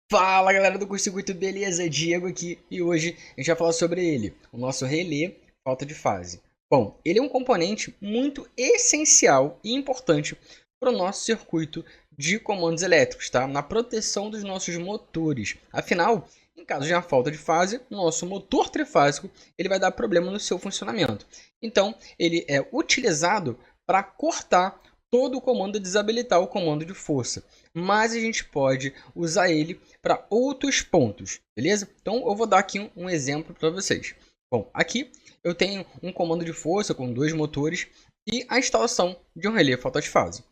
Fala galera do Curto-Circuito, beleza? Diego aqui e hoje a gente vai falar sobre ele, o nosso relé falta de fase. Bom, ele é um componente muito essencial e importante para o nosso circuito de comandos elétricos, tá? Na proteção dos nossos motores. Afinal, em caso de uma falta de fase, o nosso motor trifásico ele vai dar problema no seu funcionamento. Então, ele é utilizado para cortar todo o comando e desabilitar o comando de força. Mas a gente pode usar ele para outros pontos, beleza? Então eu vou dar aqui um exemplo para vocês. Bom, aqui eu tenho um comando de força com dois motores e a instalação de um relé falta de fase.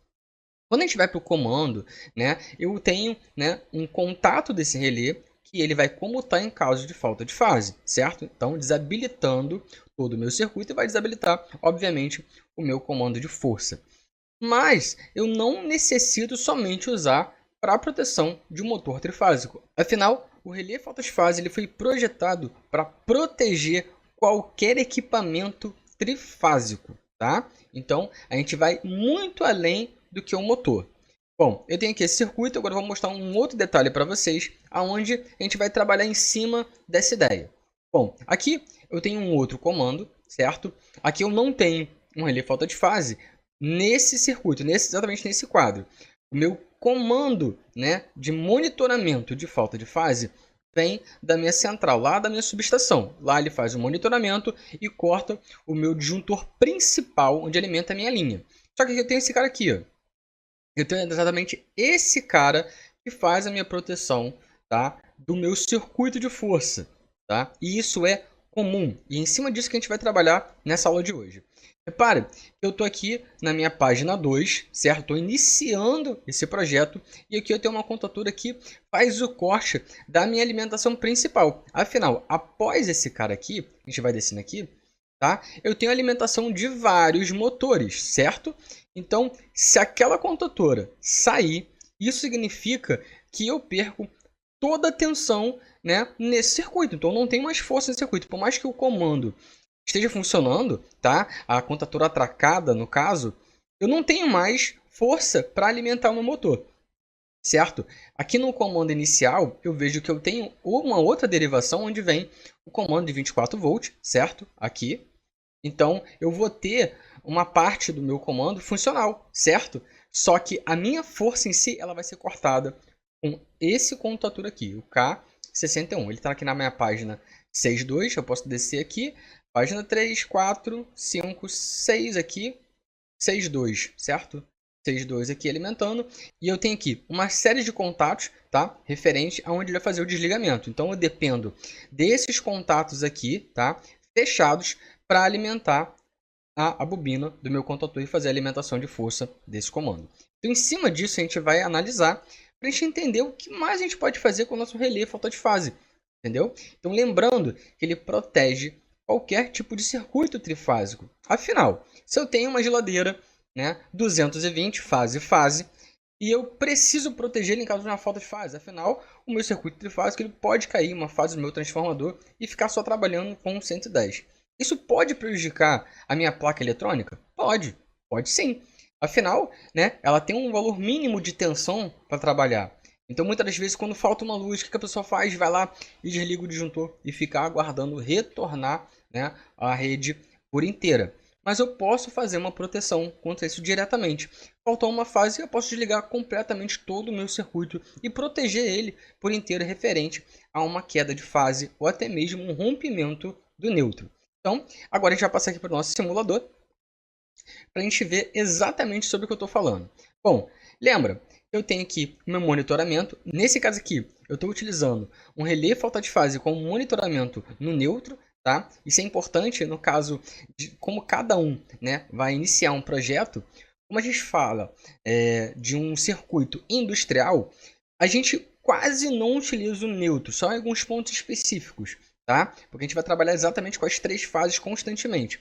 Quando a gente vai para o comando, né, eu tenho, né, um contato desse relé que ele vai comutar em caso de falta de fase, certo? Então, desabilitando todo o meu circuito e vai desabilitar, obviamente, o meu comando de força. Mas eu não necessito somente usar para a proteção de um motor trifásico. Afinal, o relé falta de fase ele foi projetado para proteger qualquer equipamento trifásico, tá? Então, a gente vai muito além do que um motor. Bom, eu tenho aqui esse circuito, agora eu vou mostrar um outro detalhe para vocês, aonde a gente vai trabalhar em cima dessa ideia. Bom, aqui eu tenho um outro comando, certo? Aqui eu não tenho um relé falta de fase nesse circuito, exatamente nesse quadro. O meu comando, né, de monitoramento de falta de fase vem da minha central, lá da minha subestação. Lá ele faz o monitoramento e corta o meu disjuntor principal, onde alimenta a minha linha. Só que eu tenho esse cara aqui, ó. Eu tenho exatamente esse cara que faz a minha proteção, tá, do meu circuito de força, tá? E isso é comum. E em cima disso que a gente vai trabalhar nessa aula de hoje. Repare que eu estou aqui na minha página 2, certo? Estou iniciando esse projeto e aqui eu tenho uma contatura que faz o corte da minha alimentação principal. Afinal, após esse cara aqui, a gente vai descendo aqui, tá? Eu tenho alimentação de vários motores, certo? Então, se aquela contatora sair, isso significa que eu perco toda a tensão, né, nesse circuito. Então, não tem mais força nesse circuito. Por mais que o comando esteja funcionando, tá? A contatora atracada, no caso, eu não tenho mais força para alimentar o meu motor, certo? Aqui no comando inicial, eu vejo que eu tenho uma outra derivação onde vem o comando de 24 volts, certo? Aqui. Então, eu vou ter uma parte do meu comando funcional, certo? Só que a minha força em si, ela vai ser cortada com esse contator aqui, o K61. Ele está aqui na minha página 6.2, eu posso descer aqui. Página 3, 4, 5, 6 aqui. 6.2, certo? 6.2 aqui alimentando. E eu tenho aqui uma série de contatos, tá? Referente aonde ele vai fazer o desligamento. Então, eu dependo desses contatos aqui, tá? Fechados para alimentar a bobina do meu contator e fazer a alimentação de força desse comando. Então, em cima disso, a gente vai analisar para a gente entender o que mais a gente pode fazer com o nosso relé falta de fase. Entendeu? Então, lembrando que ele protege qualquer tipo de circuito trifásico. Afinal, se eu tenho uma geladeira, né, 220 fase, e eu preciso proteger ele em caso de uma falta de fase. Afinal, o meu circuito trifásico ele pode cair uma fase do meu transformador e ficar só trabalhando com 110. Isso pode prejudicar a minha placa eletrônica? Pode sim. Afinal, né, ela tem um valor mínimo de tensão para trabalhar. Então, muitas das vezes, quando falta uma luz, o que a pessoa faz? Vai lá e desliga o disjuntor e fica aguardando retornar, né, a rede por inteira. Mas eu posso fazer uma proteção contra isso diretamente. Faltou uma fase, eu posso desligar completamente todo o meu circuito e proteger ele por inteiro referente a uma queda de fase ou até mesmo um rompimento do neutro. Então, agora a gente vai passar aqui para o nosso simulador para a gente ver exatamente sobre o que eu estou falando. Bom, lembra, eu tenho aqui o meu monitoramento. Nesse caso aqui, eu estou utilizando um relé falta de fase com monitoramento no neutro. Tá? Isso é importante no caso de como cada um, né, vai iniciar um projeto. Como a gente fala de um circuito industrial, a gente quase não utiliza o neutro, só em alguns pontos específicos. Tá? Porque a gente vai trabalhar exatamente com as três fases constantemente.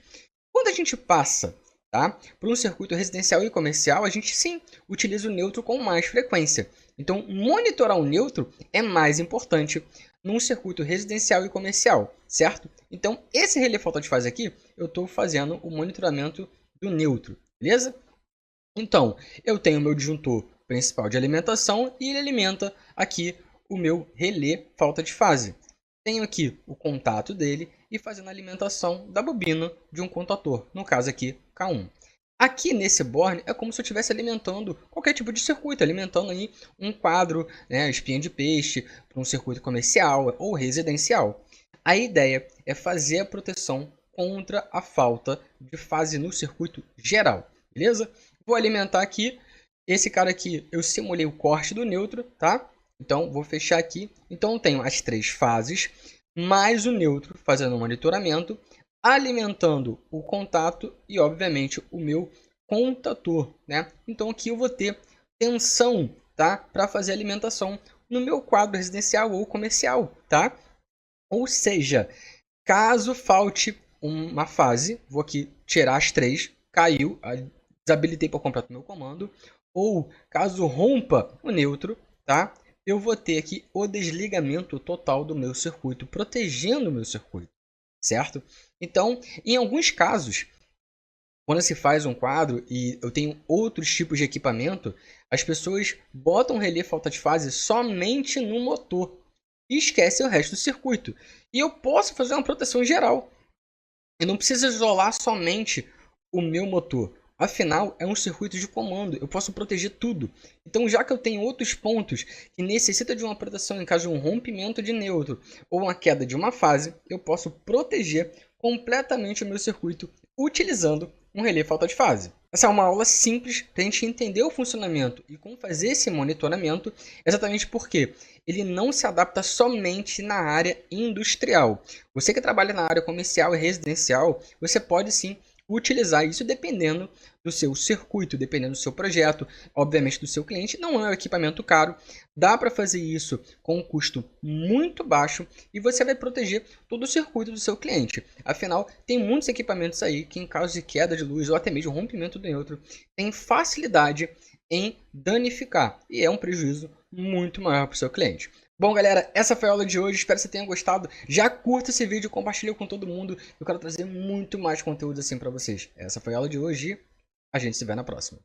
Quando a gente passa, tá, para um circuito residencial e comercial, a gente sim utiliza o neutro com mais frequência. Então, monitorar o neutro é mais importante num circuito residencial e comercial, certo? Então, esse relé falta de fase aqui, eu estou fazendo o monitoramento do neutro, beleza? Então, eu tenho o meu disjuntor principal de alimentação e ele alimenta aqui o meu relé falta de fase. Tenho aqui o contato dele e fazendo a alimentação da bobina de um contator, no caso aqui K1. Aqui nesse board é como se eu estivesse alimentando qualquer tipo de circuito, alimentando aí um quadro, né, espinha de peixe, para um circuito comercial ou residencial. A ideia é fazer a proteção contra a falta de fase no circuito geral, beleza? Vou alimentar aqui, esse cara aqui eu simulei o corte do neutro, tá? Então vou fechar aqui, então eu tenho as 3 fases, mais o neutro fazendo o monitoramento, alimentando o contato e, obviamente, o meu contator, né? Então aqui eu vou ter tensão, tá? Para fazer a alimentação no meu quadro residencial ou comercial, tá? Ou seja, caso falte uma fase, vou aqui tirar as 3, caiu, desabilitei por completo o meu comando, ou caso rompa o neutro, tá? Eu vou ter aqui o desligamento total do meu circuito, protegendo o meu circuito, certo? Então, em alguns casos, quando se faz um quadro e eu tenho outros tipos de equipamento, as pessoas botam relé falta de fase somente no motor e esquecem o resto do circuito. E eu posso fazer uma proteção geral. Eu não preciso isolar somente o meu motor. Afinal, é um circuito de comando, eu posso proteger tudo. Então, já que eu tenho outros pontos que necessitam de uma proteção em caso de um rompimento de neutro ou uma queda de uma fase, eu posso proteger completamente o meu circuito utilizando um relé falta de fase. Essa é uma aula simples para a gente entender o funcionamento e como fazer esse monitoramento, exatamente porque ele não se adapta somente na área industrial. Você que trabalha na área comercial e residencial, você pode sim utilizar isso dependendo do seu circuito, dependendo do seu projeto, obviamente do seu cliente. Não é um equipamento caro, dá para fazer isso com um custo muito baixo e você vai proteger todo o circuito do seu cliente. Afinal, tem muitos equipamentos aí que em caso de queda de luz ou até mesmo rompimento do neutro, tem facilidade em danificar e é um prejuízo muito maior para o seu cliente. Bom, galera, essa foi a aula de hoje, espero que você tenha gostado. Já curta esse vídeo, compartilha com todo mundo. Eu quero trazer muito mais conteúdo assim para vocês. Essa foi a aula de hoje e a gente se vê na próxima.